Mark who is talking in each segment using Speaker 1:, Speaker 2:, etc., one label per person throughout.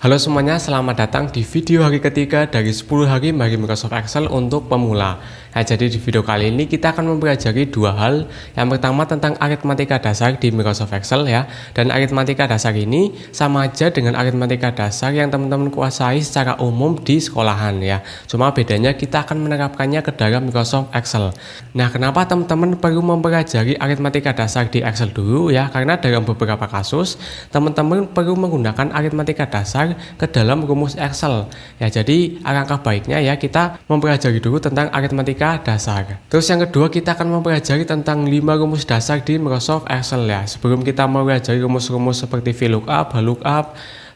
Speaker 1: Halo semuanya, selamat datang di video hari ketiga dari 10 hari bagi Microsoft Excel untuk pemula. Nah, jadi di video kali ini kita akan mempelajari dua hal. Yang pertama tentang aritmatika dasar di Microsoft Excel ya. Dan aritmatika dasar ini sama aja dengan aritmatika dasar yang teman-teman kuasai secara umum di sekolahan ya. Cuma bedanya kita akan menerapkannya ke dalam Microsoft Excel. Nah, kenapa teman-teman perlu mempelajari aritmatika dasar di Excel dulu ya? Karena dalam beberapa kasus teman-teman perlu menggunakan aritmatika dasar ke dalam rumus Excel ya. Jadi alangkah baiknya ya kita mempelajari dulu tentang aritmatika dasar. Terus yang kedua kita akan mempelajari tentang 5 rumus dasar di Microsoft Excel ya. Sebelum kita mempelajari rumus-rumus seperti VLOOKUP, HLOOKUP,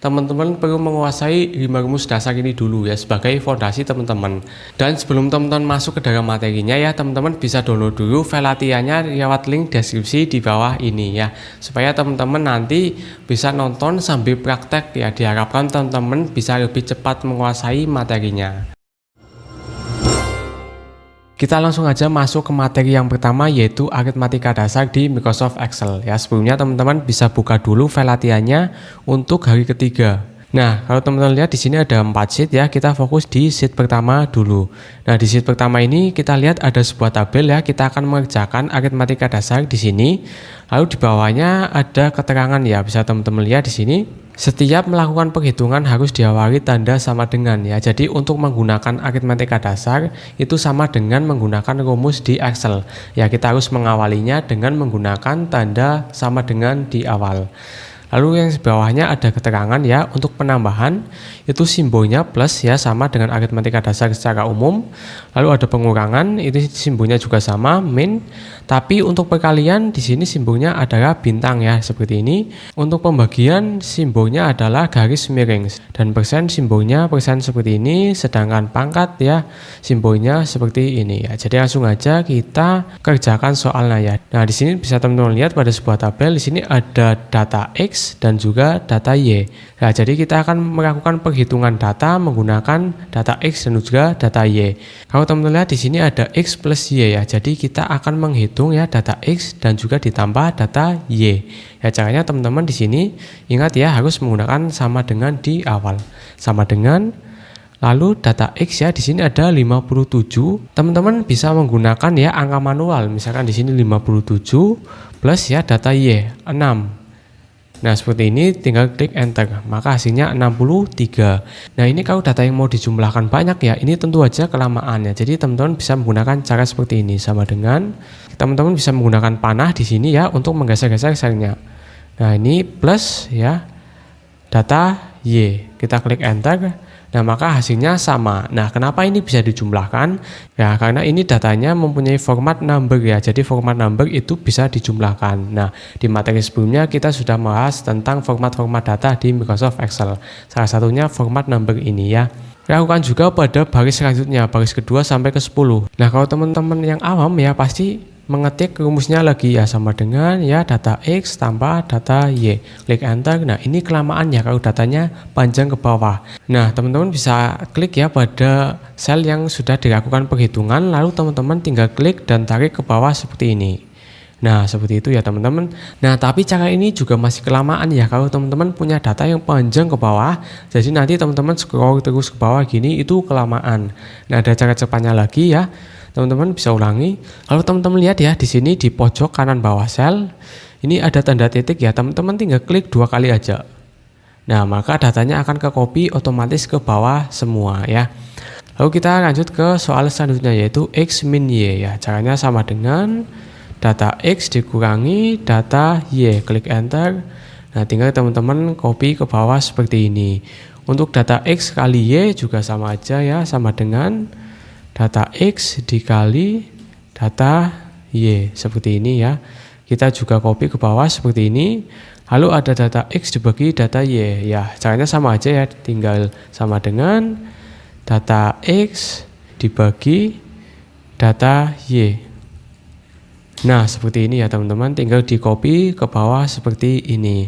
Speaker 1: teman-teman perlu menguasai 5 rumus dasar ini dulu ya sebagai fondasi teman-teman. Dan sebelum teman-teman masuk ke dalam materinya ya, teman-teman bisa download dulu file latihannya lewat link deskripsi di bawah ini ya, supaya teman-teman nanti bisa nonton sambil praktek ya. Diharapkan teman-teman bisa lebih cepat menguasai materinya. Kita langsung aja masuk ke materi yang pertama, yaitu aritmatika dasar di Microsoft Excel ya. Sebelumnya teman-teman bisa buka dulu file latihannya untuk hari ketiga. Nah, kalau teman-teman lihat di sini ada 4 sheet ya, kita fokus di sheet pertama dulu. Nah, di sheet pertama ini kita lihat ada sebuah tabel ya, kita akan mengerjakan aritmatika dasar di sini. Lalu di bawahnya ada keterangan ya, bisa teman-teman lihat di sini. Setiap melakukan perhitungan harus diawali tanda sama dengan ya. Jadi untuk menggunakan aritmatika dasar itu sama dengan menggunakan rumus di Excel. Ya, kita harus mengawalinya dengan menggunakan tanda sama dengan di awal. Lalu yang di bawahnya ada keterangan ya, untuk penambahan itu simbolnya plus ya, sama dengan aritmatika dasar secara umum. Lalu ada pengurangan, itu simbolnya juga sama, min. Tapi untuk perkalian di sini simbolnya adalah bintang ya, seperti ini. Untuk pembagian simbolnya adalah garis miring, dan persen simbolnya persen seperti ini, sedangkan pangkat ya simbolnya seperti ini ya. Jadi langsung aja kita kerjakan soalnya ya. Nah, di sini bisa teman-teman lihat pada sebuah tabel, di sini ada data X dan juga data Y. Nah, jadi kita akan melakukan perhitungan data menggunakan data X dan juga data Y. Kalau teman-teman lihat di sini ada X plus Y ya. Jadi kita akan menghitung ya data X dan juga ditambah data Y. Ya, caranya teman-teman di sini ingat ya, harus menggunakan sama dengan di awal. Sama dengan, lalu data X ya, di sini ada 57. Teman-teman bisa menggunakan ya angka manual. Misalkan di sini 57 plus ya data Y 6. Nah, seperti ini, tinggal klik enter, maka hasilnya 63. Nah, ini kalau data yang mau dijumlahkan banyak ya, ini tentu aja kelamaan ya. Jadi teman-teman bisa menggunakan cara seperti ini, sama dengan teman-teman bisa menggunakan panah di sini ya untuk menggeser-geser selnya. Nah, ini plus ya data Y, kita klik enter. Nah, maka hasilnya sama. Nah, kenapa ini bisa dijumlahkan? Ya, karena ini datanya mempunyai format number ya. Jadi format number itu bisa dijumlahkan. Nah, di materi sebelumnya kita sudah membahas tentang format-format data di Microsoft Excel. Salah satunya format number ini ya. Lakukan juga pada baris selanjutnya, baris kedua sampai ke 10. Nah, kalau teman-teman yang awam ya pasti mengetik rumusnya lagi ya, sama dengan ya data X tambah data Y, klik enter. Nah, ini kelamaan ya kalau datanya panjang ke bawah. Nah, teman-teman bisa klik ya pada sel yang sudah dilakukan perhitungan, lalu teman-teman tinggal klik dan tarik ke bawah seperti ini. Nah, seperti itu ya teman-teman. Nah, tapi cara ini juga masih kelamaan ya kalau teman-teman punya data yang panjang ke bawah. Jadi nanti teman-teman scroll terus ke bawah gini, itu kelamaan. Nah, ada cara cepatnya lagi ya. Teman-teman bisa ulangi. Kalau teman-teman lihat ya di sini di pojok kanan bawah sel, ini ada tanda titik ya. Teman-teman tinggal klik 2 kali aja. Nah, maka datanya akan ke copy otomatis ke bawah semua ya. Lalu kita lanjut ke soal selanjutnya, yaitu X min Y ya. Caranya sama dengan data X dikurangi data Y, klik enter. Nah, tinggal teman-teman copy ke bawah seperti ini. Untuk data X kali Y juga sama aja ya, sama dengan data X dikali data Y, seperti ini ya. Kita juga copy ke bawah seperti ini. Lalu ada data X dibagi data Y ya, caranya sama aja ya, tinggal sama dengan data X dibagi data Y. Nah, seperti ini ya teman-teman, tinggal di copy ke bawah seperti ini.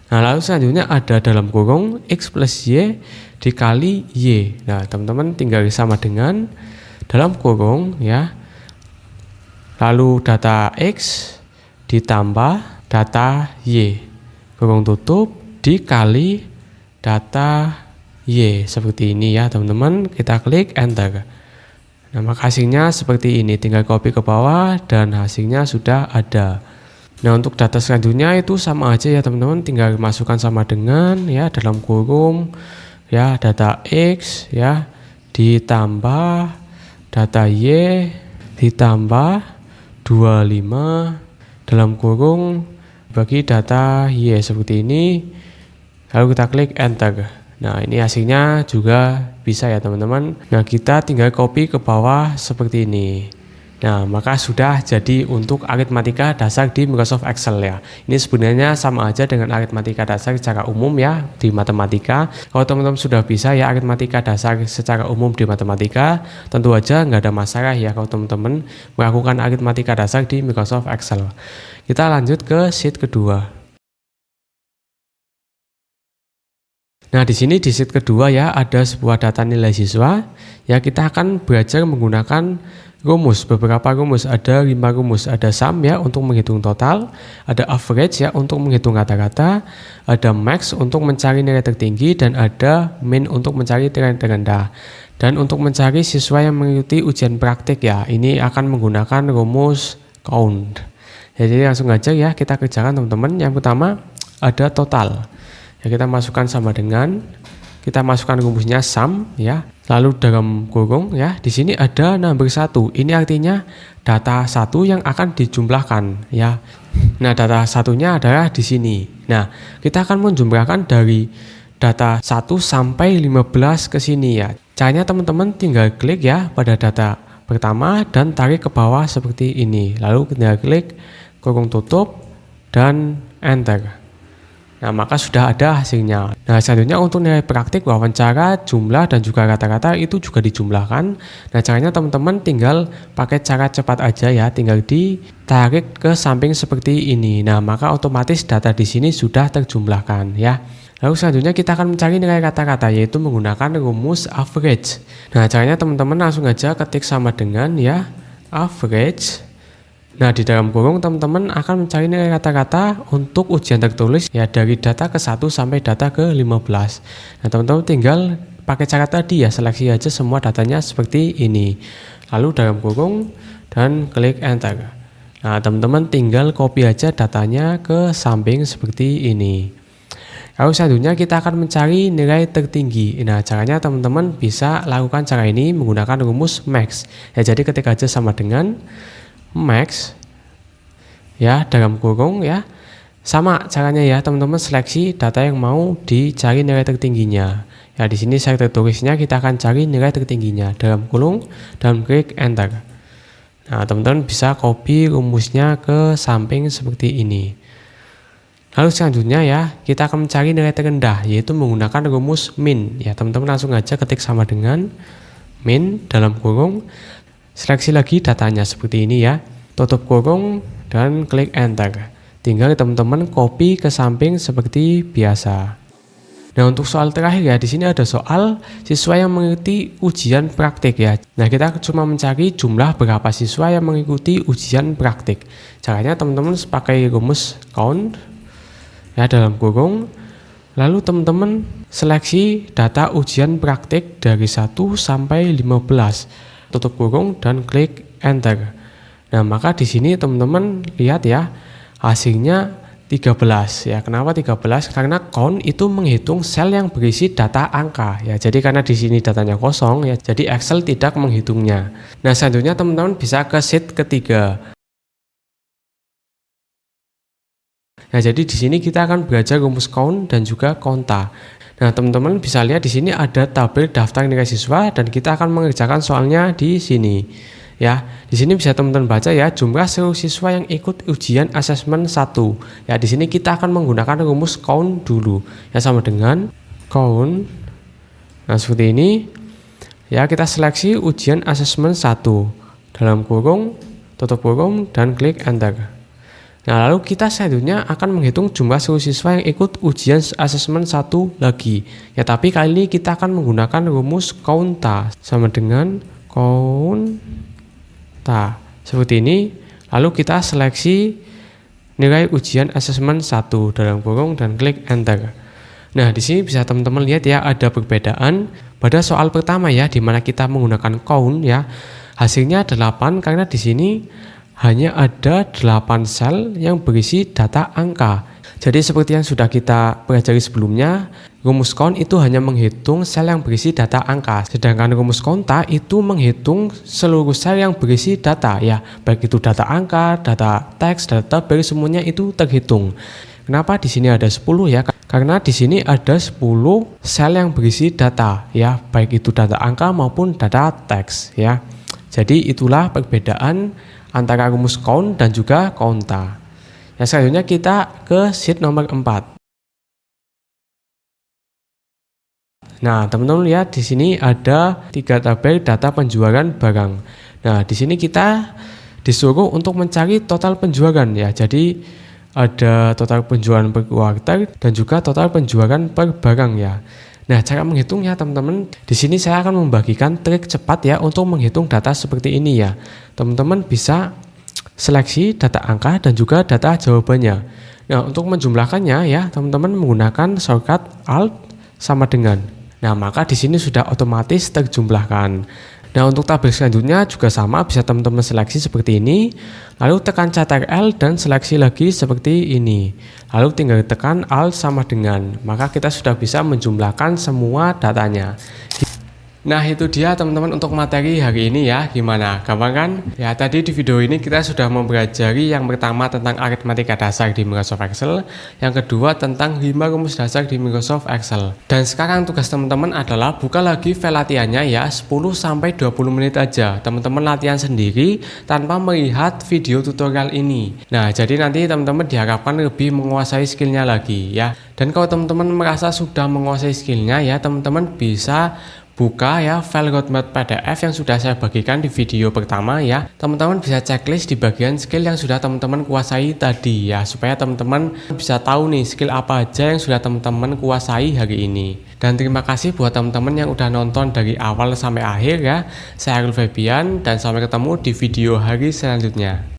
Speaker 1: Nah, lalu selanjutnya ada dalam kurung X plus Y dikali Y. Nah, teman-teman tinggal sama dengan dalam kurung ya, lalu data X ditambah data Y, kurung tutup, dikali data Y seperti ini ya teman-teman. Kita klik enter. Nah, maka hasilnya seperti ini, tinggal copy ke bawah dan hasilnya sudah ada. Nah, untuk data selanjutnya itu sama aja ya teman-teman, tinggal masukkan sama dengan ya dalam kurung ya data X ya ditambah data Y ditambah 25 dalam kurung bagi data Y seperti ini, lalu kita klik enter. Nah, ini hasilnya juga bisa ya teman-teman. Nah, kita tinggal copy ke bawah seperti ini. Nah, maka sudah jadi untuk aritmatika dasar di Microsoft Excel ya. Ini sebenarnya sama aja dengan aritmatika dasar secara umum ya di matematika. Kalau teman-teman sudah bisa ya aritmatika dasar secara umum di matematika, tentu aja nggak ada masalah ya kalau teman-teman melakukan aritmatika dasar di Microsoft Excel. Kita lanjut ke sheet kedua. Nah, di sini di sheet kedua ya ada sebuah data nilai siswa. Ya, kita akan belajar menggunakan rumus, beberapa rumus, ada 5 rumus. Ada sum ya untuk menghitung total, ada average ya untuk menghitung rata-rata, ada max untuk mencari nilai tertinggi, dan ada min untuk mencari nilai terendah. Dan untuk mencari siswa yang mengikuti ujian praktik ya, ini akan menggunakan rumus count. Jadi langsung aja ya kita kerjakan teman-teman. Yang pertama ada total. Ya, kita masukkan sama dengan, kita masukkan rumusnya sum ya. Lalu dalam kurung ya, di sini ada number 1. Ini artinya data 1 yang akan dijumlahkan ya. Nah, data satunya adalah di sini. Nah, kita akan menjumlahkan dari data 1 sampai 15 ke sini ya. Caranya teman-teman tinggal klik ya pada data pertama dan tarik ke bawah seperti ini. Lalu tinggal klik kurung tutup dan enter. Nah, maka sudah ada hasilnya. Nah, selanjutnya untuk nilai praktik, wawancara, jumlah, dan juga rata-rata itu juga dijumlahkan. Nah, caranya teman-teman tinggal pakai cara cepat aja ya, tinggal ditarik ke samping seperti ini. Nah, maka otomatis data di sini sudah terjumlahkan ya. Lalu selanjutnya kita akan mencari nilai rata-rata, yaitu menggunakan rumus average. Nah, caranya teman-teman langsung aja ketik sama dengan ya average. Nah, di dalam kurung teman-teman akan mencari nilai rata-rata untuk ujian tertulis ya dari data ke 1 sampai data ke 15. Nah, teman-teman tinggal pakai cara tadi ya, seleksi aja semua datanya seperti ini. Lalu dalam kurung dan klik enter. Nah, teman-teman tinggal copy aja datanya ke samping seperti ini. Lalu selanjutnya kita akan mencari nilai tertinggi. Nah, caranya teman-teman bisa lakukan cara ini menggunakan rumus max. Ya, jadi ketik aja sama dengan max ya dalam kurung ya, sama caranya ya teman-teman, seleksi data yang mau dicari nilai tertingginya ya. Di sini saya tertulisnya kita akan cari nilai tertingginya dalam kurung dan klik enter. Nah, teman-teman bisa copy rumusnya ke samping seperti ini. Lalu selanjutnya ya kita akan mencari nilai terendah, yaitu menggunakan rumus min ya. Teman-teman langsung aja ketik sama dengan min dalam kurung, seleksi lagi datanya seperti ini ya, tutup kurung dan klik enter. Tinggal teman-teman copy ke samping seperti biasa. Nah, untuk soal terakhir ya, di sini ada soal siswa yang mengikuti ujian praktik ya. Nah, kita cuma mencari jumlah berapa siswa yang mengikuti ujian praktik. Caranya teman-teman pakai rumus count ya dalam kurung. Lalu teman-teman seleksi data ujian praktik dari 1 sampai 15. Tutup kurung dan klik enter. Nah, maka di sini teman-teman lihat ya, hasilnya 13 ya. Kenapa 13? Karena count itu menghitung sel yang berisi data angka ya. Jadi karena di sini datanya kosong ya, jadi Excel tidak menghitungnya. Nah, selanjutnya teman-teman bisa ke sheet ketiga. Nah, jadi di sini kita akan belajar rumus count dan juga konta. Nah, teman-teman bisa lihat di sini ada tabel daftar nilai siswa dan kita akan mengerjakan soalnya di sini. Ya, di sini bisa teman-teman baca ya, jumlah seluruh siswa yang ikut ujian asesmen 1. Ya, di sini kita akan menggunakan rumus count dulu. Ya, sama dengan count. Nah, seperti ini. Ya, kita seleksi ujian asesmen 1 dalam kurung, tutup kurung dan klik enter. Nah, lalu kita selanjutnya akan menghitung jumlah seluruh siswa yang ikut ujian asesmen 1 lagi. Ya, tapi kali ini kita akan menggunakan rumus counta sama dengan counta. Seperti ini. Lalu kita seleksi nilai ujian asesmen 1 dalam kurung dan klik enter. Nah, di sini bisa teman-teman lihat ya, ada perbedaan pada soal pertama ya, di mana kita menggunakan count ya. Hasilnya 8 karena di sini hanya ada 8 sel yang berisi data angka. Jadi seperti yang sudah kita pelajari sebelumnya, rumus count itu hanya menghitung sel yang berisi data angka, sedangkan rumus konta itu menghitung seluruh sel yang berisi data ya, baik itu data angka, data teks, data tabel, semuanya itu terhitung. Kenapa di sini ada 10 ya? Karena di sini ada 10 sel yang berisi data ya, baik itu data angka maupun data teks ya. Jadi itulah perbedaan antara rumus count dan juga konta. Yang selanjutnya kita ke sheet nomor 4. Nah, teman-teman lihat di sini ada 3 tabel data penjualan barang. Nah, di sini kita disuruh untuk mencari total penjualan ya. Jadi ada total penjualan per kuartal dan juga total penjualan per barang ya. Nah, cara menghitungnya teman-teman, di sini saya akan membagikan trik cepat ya untuk menghitung data seperti ini ya. Teman-teman bisa seleksi data angka dan juga data jawabannya. Nah, untuk menjumlahkannya ya, teman-teman menggunakan shortcut Alt sama dengan. Nah, maka di sini sudah otomatis terjumlahkan. Nah, untuk tabel selanjutnya juga sama, bisa teman-teman seleksi seperti ini, lalu tekan Ctrl dan seleksi lagi seperti ini. Lalu tinggal tekan Alt sama dengan, maka kita sudah bisa menjumlahkan semua datanya. Nah, itu dia teman-teman untuk materi hari ini ya. Gimana? Gampang kan? Ya, tadi di video ini kita sudah mempelajari yang pertama tentang aritmatika dasar di Microsoft Excel, yang kedua tentang 5 rumus dasar di Microsoft Excel. Dan sekarang tugas teman-teman adalah buka lagi file latihannya ya, 10-20 menit aja. Teman-teman latihan sendiri tanpa melihat video tutorial ini. Nah, jadi nanti teman-teman diharapkan lebih menguasai skillnya lagi ya. Dan kalau teman-teman merasa sudah menguasai skillnya ya, teman-teman bisa buka ya file roadmap PDF yang sudah saya bagikan di video pertama ya. Teman-teman bisa checklist di bagian skill yang sudah teman-teman kuasai tadi ya, supaya teman-teman bisa tahu nih skill apa aja yang sudah teman-teman kuasai hari ini. Dan terima kasih buat teman-teman yang udah nonton dari awal sampai akhir ya. Saya Arul Febian dan sampai ketemu di video hari selanjutnya.